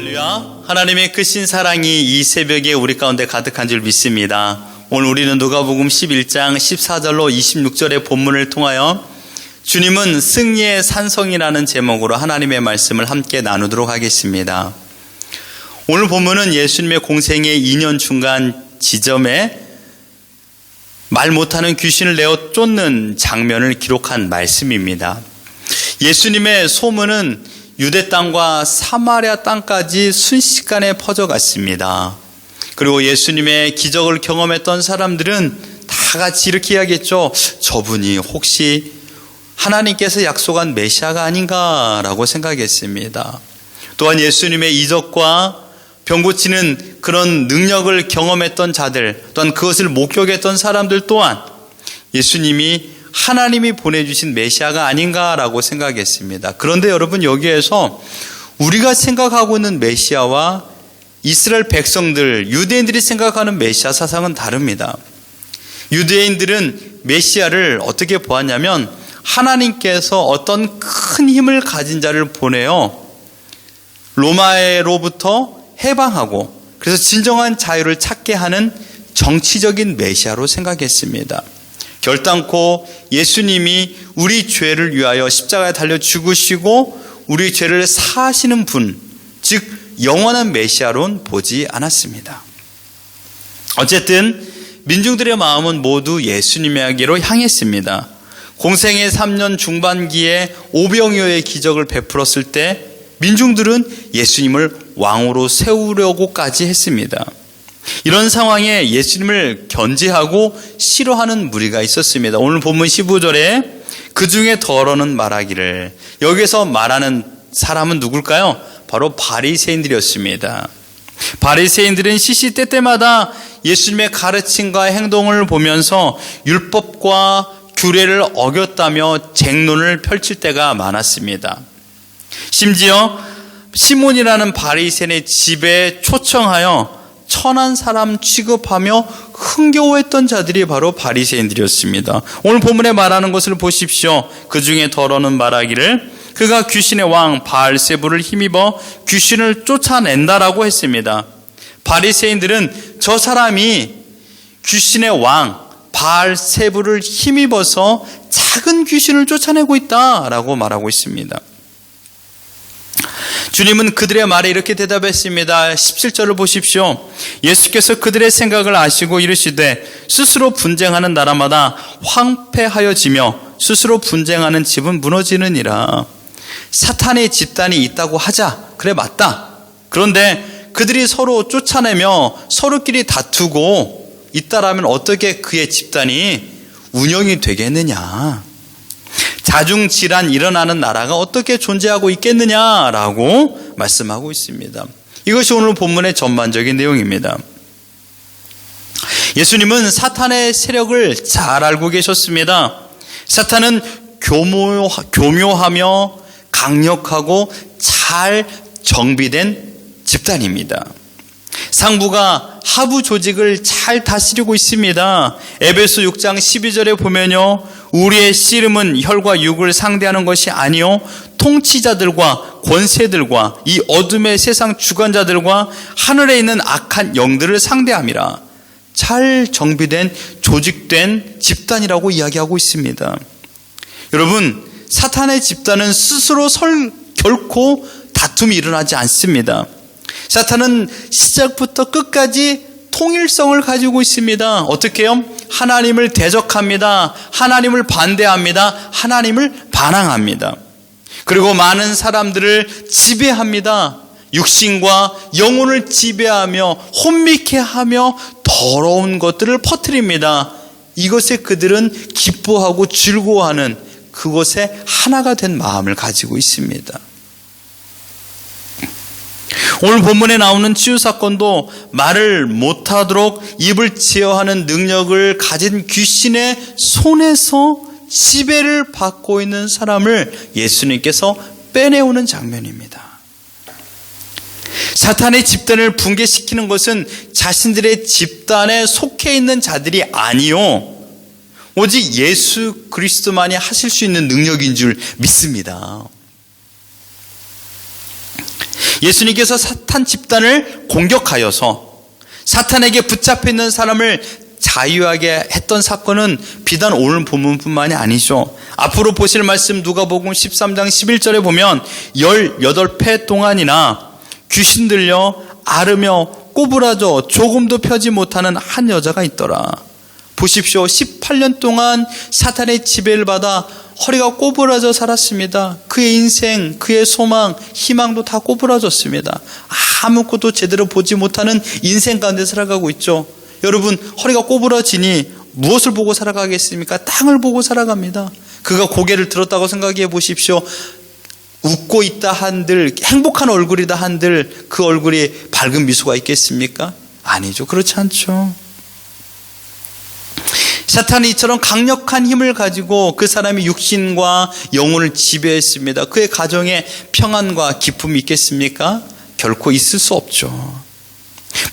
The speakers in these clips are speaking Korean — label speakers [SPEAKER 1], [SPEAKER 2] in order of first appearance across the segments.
[SPEAKER 1] 할렐루야. 하나님의 크신 사랑이 이 새벽에 우리 가운데 가득한 줄 믿습니다. 오늘 우리는 누가복음 11장 14절로 26절의 본문을 통하여 주님은 승리의 산성이라는 제목으로 하나님의 말씀을 함께 나누도록 하겠습니다. 오늘 본문은 예수님의 공생의 2년 중간 지점에 말 못하는 귀신을 내어 쫓는 장면을 기록한 말씀입니다. 예수님의 소문은 유대 땅과 사마리아 땅까지 순식간에 퍼져갔습니다. 그리고 예수님의 기적을 경험했던 사람들은 다 같이 이렇게 이야기했죠. 저분이 혹시 하나님께서 약속한 메시아가 아닌가라고 생각했습니다. 또한 예수님의 이적과 병 고치는 그런 능력을 경험했던 자들, 또한 그것을 목격했던 사람들 또한 예수님이 하나님이 보내주신 메시아가 아닌가라고 생각했습니다. 그런데 여러분, 여기에서 우리가 생각하고 있는 메시아와 이스라엘 백성들, 유대인들이 생각하는 메시아 사상은 다릅니다. 유대인들은 메시아를 어떻게 보았냐면 하나님께서 어떤 큰 힘을 가진 자를 보내어 로마로부터 해방하고 그래서 진정한 자유를 찾게 하는 정치적인 메시아로 생각했습니다. 결단코 예수님이 우리 죄를 위하여 십자가에 달려 죽으시고 우리 죄를 사하시는 분, 즉 영원한 메시아로는 보지 않았습니다. 어쨌든 민중들의 마음은 모두 예수님에게로 향했습니다. 공생의 3년 중반기에 오병이어의 기적을 베풀었을 때 민중들은 예수님을 왕으로 세우려고까지 했습니다. 이런 상황에 예수님을 견제하고 싫어하는 무리가 있었습니다. 오늘 본문 15절에 그 중에 더러는 말하기를, 여기서 말하는 사람은 누굴까요? 바로 바리새인들이었습니다. 바리새인들은 시시때때마다 예수님의 가르침과 행동을 보면서 율법과 규례를 어겼다며 쟁론을 펼칠 때가 많았습니다. 심지어 시몬이라는 바리새인의 집에 초청하여 천한 사람 취급하며 흥겨워했던 자들이 바로 바리새인들이었습니다. 오늘 본문에 말하는 것을 보십시오. 그 중에 더러는 말하기를 그가 귀신의 왕 바알세불을 힘입어 귀신을 쫓아낸다라고 했습니다. 바리새인들은 저 사람이 귀신의 왕 바알세불을 힘입어서 작은 귀신을 쫓아내고 있다라고 말하고 있습니다. 주님은 그들의 말에 이렇게 대답했습니다. 17절을 보십시오. 예수께서 그들의 생각을 아시고 이르시되 스스로 분쟁하는 나라마다 황폐하여지며 스스로 분쟁하는 집은 무너지느니라. 사탄의 집단이 있다고 하자. 그래, 맞다. 그런데 그들이 서로 쫓아내며 서로끼리 다투고 있다라면 어떻게 그의 집단이 운영이 되겠느냐. 자중질환 일어나는 나라가 어떻게 존재하고 있겠느냐라고 말씀하고 있습니다. 이것이 오늘 본문의 전반적인 내용입니다. 예수님은 사탄의 세력을 잘 알고 계셨습니다. 사탄은 교묘하며 강력하고 잘 정비된 집단입니다. 상부가 하부 조직을 잘 다스리고 있습니다. 에베소 6장 12절에 보면요, 우리의 씨름은 혈과 육을 상대하는 것이 아니요 통치자들과 권세들과 이 어둠의 세상 주관자들과 하늘에 있는 악한 영들을 상대함이라. 잘 정비된 조직된 집단이라고 이야기하고 있습니다. 여러분, 사탄의 집단은 스스로 결코 다툼이 일어나지 않습니다. 사탄은 시작부터 끝까지 통일성을 가지고 있습니다. 어떻게 해요? 하나님을 대적합니다. 하나님을 반대합니다. 하나님을 반항합니다. 그리고 많은 사람들을 지배합니다. 육신과 영혼을 지배하며 혼미케 하며 더러운 것들을 퍼뜨립니다. 이것에 그들은 기뻐하고 즐거워하는 그것에 하나가 된 마음을 가지고 있습니다. 오늘 본문에 나오는 치유 사건도 말을 못하도록 입을 제어하는 능력을 가진 귀신의 손에서 지배를 받고 있는 사람을 예수님께서 빼내오는 장면입니다. 사탄의 집단을 붕괴시키는 것은 자신들의 집단에 속해 있는 자들이 아니요, 오직 예수 그리스도만이 하실 수 있는 능력인 줄 믿습니다. 예수님께서 사탄 집단을 공격하여서 사탄에게 붙잡혀 있는 사람을 자유하게 했던 사건은 비단 오늘 본문뿐만이 아니죠. 앞으로 보실 말씀 누가복음 13장 11절에 보면 18회 동안이나 귀신 들려 앓으며 꼬부라져 조금도 펴지 못하는 한 여자가 있더라. 보십시오. 18년 동안 사탄의 지배를 받아 허리가 꼬부라져 살았습니다. 그의 인생, 그의 소망, 희망도 다 꼬부라졌습니다. 아무것도 제대로 보지 못하는 인생 가운데 살아가고 있죠. 여러분, 허리가 꼬부라지니 무엇을 보고 살아가겠습니까? 땅을 보고 살아갑니다. 그가 고개를 들었다고 생각해 보십시오. 웃고 있다 한들, 행복한 얼굴이다 한들 그 얼굴에 밝은 미소가 있겠습니까? 아니죠. 그렇지 않죠. 사탄이 이처럼 강력한 힘을 가지고 그 사람의 육신과 영혼을 지배했습니다. 그의 가정에 평안과 기쁨이 있겠습니까? 결코 있을 수 없죠.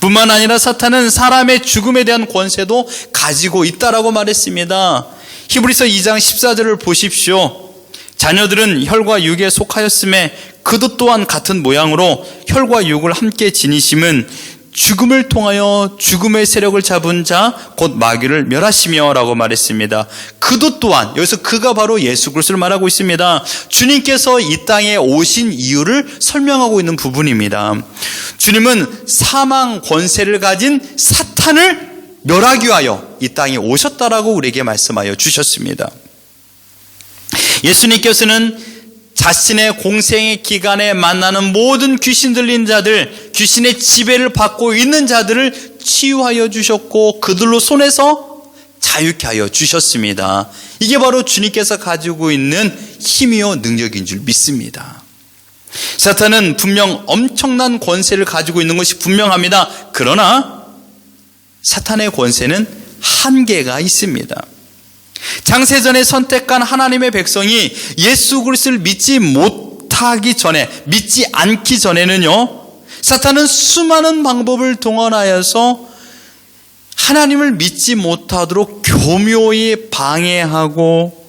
[SPEAKER 1] 뿐만 아니라 사탄은 사람의 죽음에 대한 권세도 가지고 있다라고 말했습니다. 히브리서 2장 14절을 보십시오. 자녀들은 혈과 육에 속하였음에 그도 또한 같은 모양으로 혈과 육을 함께 지니심은 죽음을 통하여 죽음의 세력을 잡은 자 곧 마귀를 멸하시며 라고 말했습니다. 그도 또한, 여기서 그가 바로 예수 그리스도를 말하고 있습니다. 주님께서 이 땅에 오신 이유를 설명하고 있는 부분입니다. 주님은 사망 권세를 가진 사탄을 멸하기 위하여 이 땅에 오셨다라고 우리에게 말씀하여 주셨습니다. 예수님께서는 자신의 공생의 기간에 만나는 모든 귀신 들린 자들, 귀신의 지배를 받고 있는 자들을 치유하여 주셨고 그들로 손에서 자유케 하여 주셨습니다. 이게 바로 주님께서 가지고 있는 힘이요 능력인 줄 믿습니다. 사탄은 분명 엄청난 권세를 가지고 있는 것이 분명합니다. 그러나 사탄의 권세는 한계가 있습니다. 장세전에 선택한 하나님의 백성이 예수 그리스도를 믿지 않기 전에는요, 사탄은 수많은 방법을 동원하여서 하나님을 믿지 못하도록 교묘히 방해하고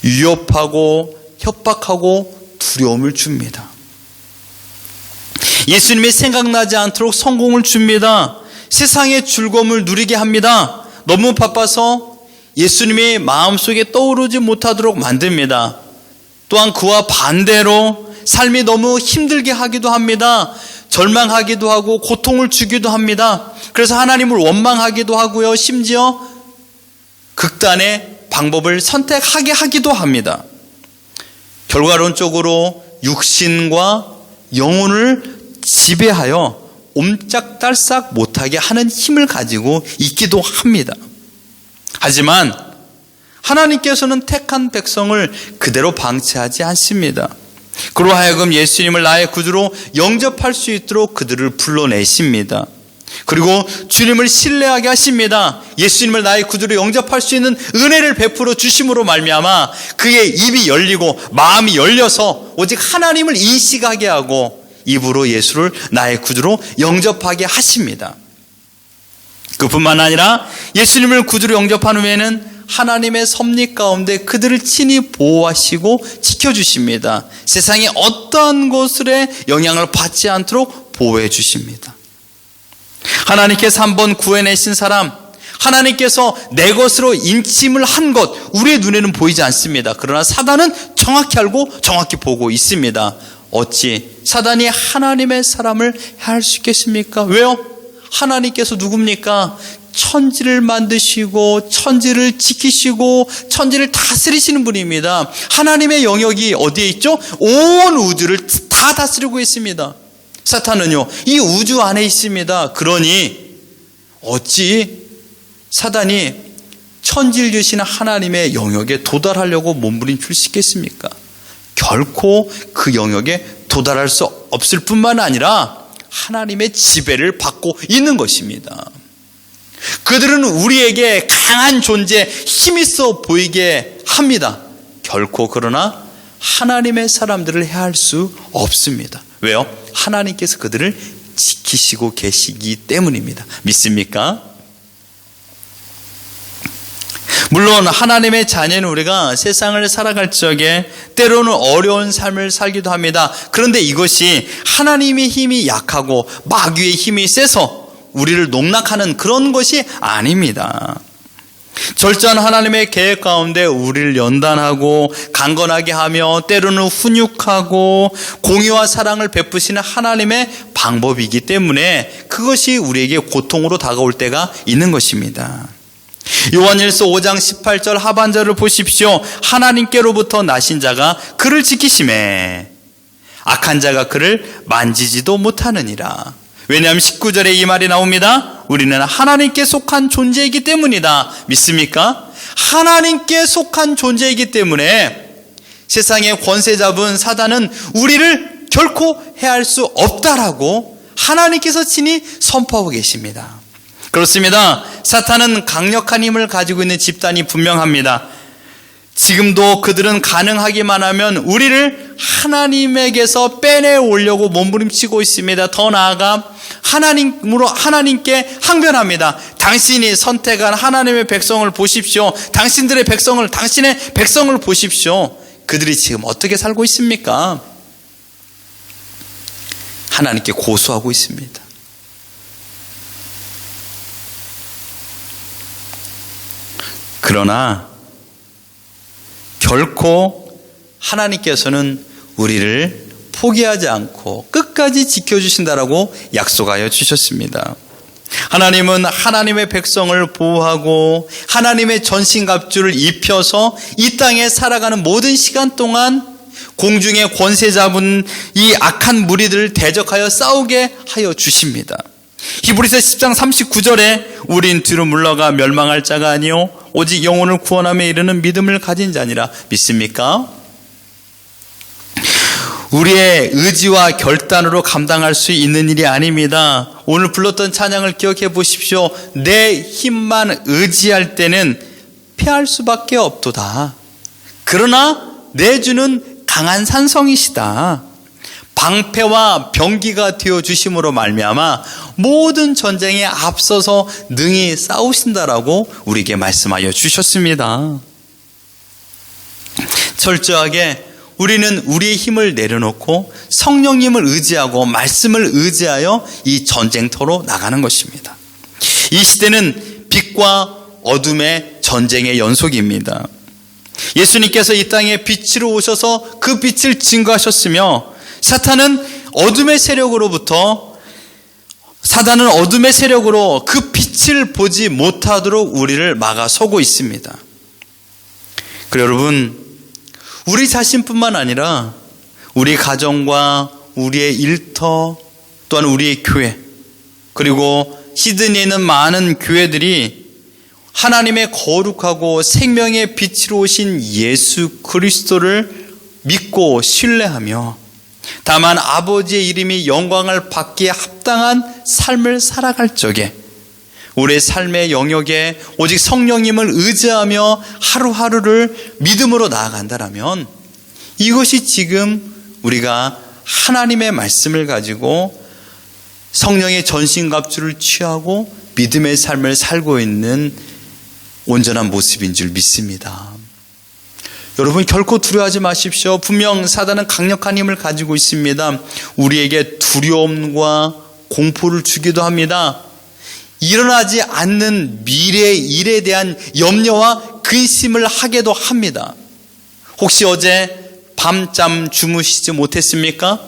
[SPEAKER 1] 위협하고 협박하고 두려움을 줍니다. 예수님이 생각나지 않도록 성공을 줍니다. 세상의 즐거움을 누리게 합니다. 너무 바빠서 예수님의 마음속에 떠오르지 못하도록 만듭니다. 또한 그와 반대로 삶이 너무 힘들게 하기도 합니다. 절망하기도 하고 고통을 주기도 합니다. 그래서 하나님을 원망하기도 하고요. 심지어 극단의 방법을 선택하게 하기도 합니다. 결과론적으로 육신과 영혼을 지배하여 옴짝달싹 못하게 하는 힘을 가지고 있기도 합니다. 하지만 하나님께서는 택한 백성을 그대로 방치하지 않습니다. 그로 하여금 예수님을 나의 구주로 영접할 수 있도록 그들을 불러내십니다. 그리고 주님을 신뢰하게 하십니다. 예수님을 나의 구주로 영접할 수 있는 은혜를 베풀어 주심으로 말미암아 그의 입이 열리고 마음이 열려서 오직 하나님을 인식하게 하고 입으로 예수를 나의 구주로 영접하게 하십니다. 그뿐만 아니라 예수님을 구주로 영접한 후에는 하나님의 섭리 가운데 그들을 친히 보호하시고 지켜주십니다. 세상의 어떠한 것에 영향을 받지 않도록 보호해 주십니다. 하나님께서 한번 구해내신 사람, 하나님께서 내 것으로 인침을 한 것, 우리의 눈에는 보이지 않습니다. 그러나 사단은 정확히 알고 정확히 보고 있습니다. 어찌 사단이 하나님의 사람을 해할 수 있겠습니까? 왜요? 하나님께서 누굽니까? 천지를 만드시고 천지를 지키시고 천지를 다스리시는 분입니다. 하나님의 영역이 어디에 있죠? 온 우주를 다 다스리고 있습니다. 사탄은요, 이 우주 안에 있습니다. 그러니 어찌 사단이 천지를 지으시는 하나님의 영역에 도달하려고 몸부림칠 수 있겠습니까? 결코 그 영역에 도달할 수 없을 뿐만 아니라 하나님의 지배를 받고 있는 것입니다. 그들은 우리에게 강한 존재, 힘있어 보이게 합니다. 결코 그러나 하나님의 사람들을 해할 수 없습니다. 왜요? 하나님께서 그들을 지키시고 계시기 때문입니다. 믿습니까? 물론 하나님의 자녀는 우리가 세상을 살아갈 적에 때로는 어려운 삶을 살기도 합니다. 그런데 이것이 하나님의 힘이 약하고 마귀의 힘이 세서 우리를 농락하는 그런 것이 아닙니다. 절저한 하나님의 계획 가운데 우리를 연단하고 강건하게 하며 때로는 훈육하고 공의와 사랑을 베푸시는 하나님의 방법이기 때문에 그것이 우리에게 고통으로 다가올 때가 있는 것입니다. 요한일서 5장 18절 하반절을 보십시오. 하나님께로부터 나신 자가 그를 지키심에 악한 자가 그를 만지지도 못하느니라. 왜냐하면 19절에 이 말이 나옵니다. 우리는 하나님께 속한 존재이기 때문이다. 믿습니까? 하나님께 속한 존재이기 때문에 세상의 권세 잡은 사단은 우리를 결코 해할 수 없다라고 하나님께서 친히 선포하고 계십니다. 그렇습니다. 사탄은 강력한 힘을 가지고 있는 집단이 분명합니다. 지금도 그들은 가능하기만 하면 우리를 하나님에게서 빼내오려고 몸부림치고 있습니다. 더 나아가 하나님께 항변합니다. 당신이 선택한 하나님의 백성을 보십시오. 당신의 백성을 보십시오. 그들이 지금 어떻게 살고 있습니까? 하나님께 고소하고 있습니다. 그러나 결코 하나님께서는 우리를 포기하지 않고 끝까지 지켜주신다라고 약속하여 주셨습니다. 하나님은 하나님의 백성을 보호하고 하나님의 전신갑주를 입혀서 이 땅에 살아가는 모든 시간 동안 공중의 권세 잡은 이 악한 무리들을 대적하여 싸우게 하여 주십니다. 히브리서 10장 39절에 우린 뒤로 물러가 멸망할 자가 아니요 오직 영혼을 구원함에 이르는 믿음을 가진 자니라. 믿습니까? 우리의 의지와 결단으로 감당할 수 있는 일이 아닙니다. 오늘 불렀던 찬양을 기억해 보십시오. 내 힘만 의지할 때는 패할 수밖에 없도다. 그러나 내 주는 강한 산성이시다. 방패와 병기가 되어주심으로 말미암아 모든 전쟁에 앞서서 능히 싸우신다라고 우리에게 말씀하여 주셨습니다. 철저하게 우리는 우리의 힘을 내려놓고 성령님을 의지하고 말씀을 의지하여 이 전쟁터로 나가는 것입니다. 이 시대는 빛과 어둠의 전쟁의 연속입니다. 예수님께서 이 땅에 빛으로 오셔서 그 빛을 증거하셨으며 사단은 어둠의 세력으로 그 빛을 보지 못하도록 우리를 막아서고 있습니다. 그리고 여러분, 우리 자신뿐만 아니라 우리 가정과 우리의 일터 또한 우리의 교회 그리고 시드니에 있는 많은 교회들이 하나님의 거룩하고 생명의 빛으로 오신 예수 그리스도를 믿고 신뢰하며 다만 아버지의 이름이 영광을 받기에 합당한 삶을 살아갈 적에 우리의 삶의 영역에 오직 성령님을 의지하며 하루하루를 믿음으로 나아간다면 이것이 지금 우리가 하나님의 말씀을 가지고 성령의 전신갑주를 취하고 믿음의 삶을 살고 있는 온전한 모습인 줄 믿습니다. 여러분 결코 두려워하지 마십시오. 분명 사단은 강력한 힘을 가지고 있습니다. 우리에게 두려움과 공포를 주기도 합니다. 일어나지 않는 미래의 일에 대한 염려와 근심을 하게도 합니다. 혹시 어제 밤잠 주무시지 못했습니까?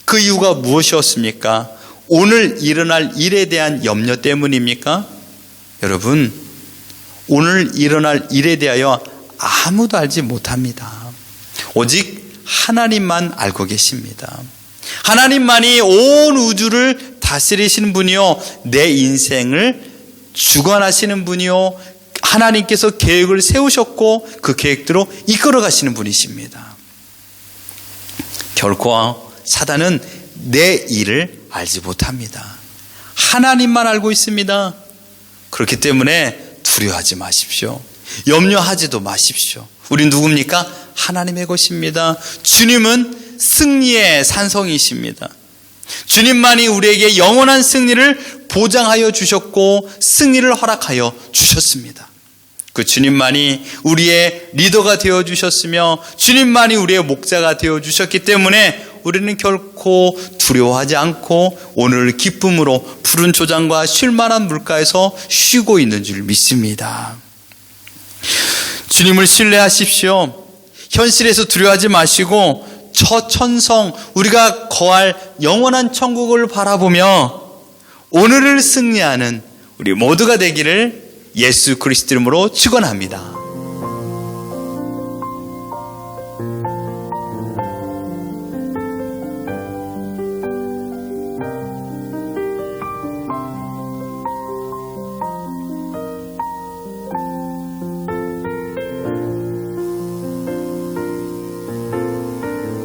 [SPEAKER 1] 그 이유가 무엇이었습니까? 오늘 일어날 일에 대한 염려 때문입니까? 여러분, 오늘 일어날 일에 대하여 아무도 알지 못합니다. 오직 하나님만 알고 계십니다. 하나님만이 온 우주를 다스리시는 분이요, 내 인생을 주관하시는 분이요, 하나님께서 계획을 세우셨고 그 계획대로 이끌어 가시는 분이십니다. 결코 사단은 내 일을 알지 못합니다. 하나님만 알고 있습니다. 그렇기 때문에 두려워하지 마십시오. 염려하지도 마십시오. 우린 누굽니까? 하나님의 것입니다. 주님은 승리의 산성이십니다. 주님만이 우리에게 영원한 승리를 보장하여 주셨고 승리를 허락하여 주셨습니다. 그 주님만이 우리의 리더가 되어주셨으며 주님만이 우리의 목자가 되어주셨기 때문에 우리는 결코 두려워하지 않고 오늘 기쁨으로 푸른 초장과 쉴만한 물가에서 쉬고 있는 줄 믿습니다. 주님을 신뢰하십시오. 현실에서 두려워하지 마시고 저 천성, 우리가 거할 영원한 천국을 바라보며 오늘을 승리하는 우리 모두가 되기를 예수 그리스도 이름으로 축원합니다.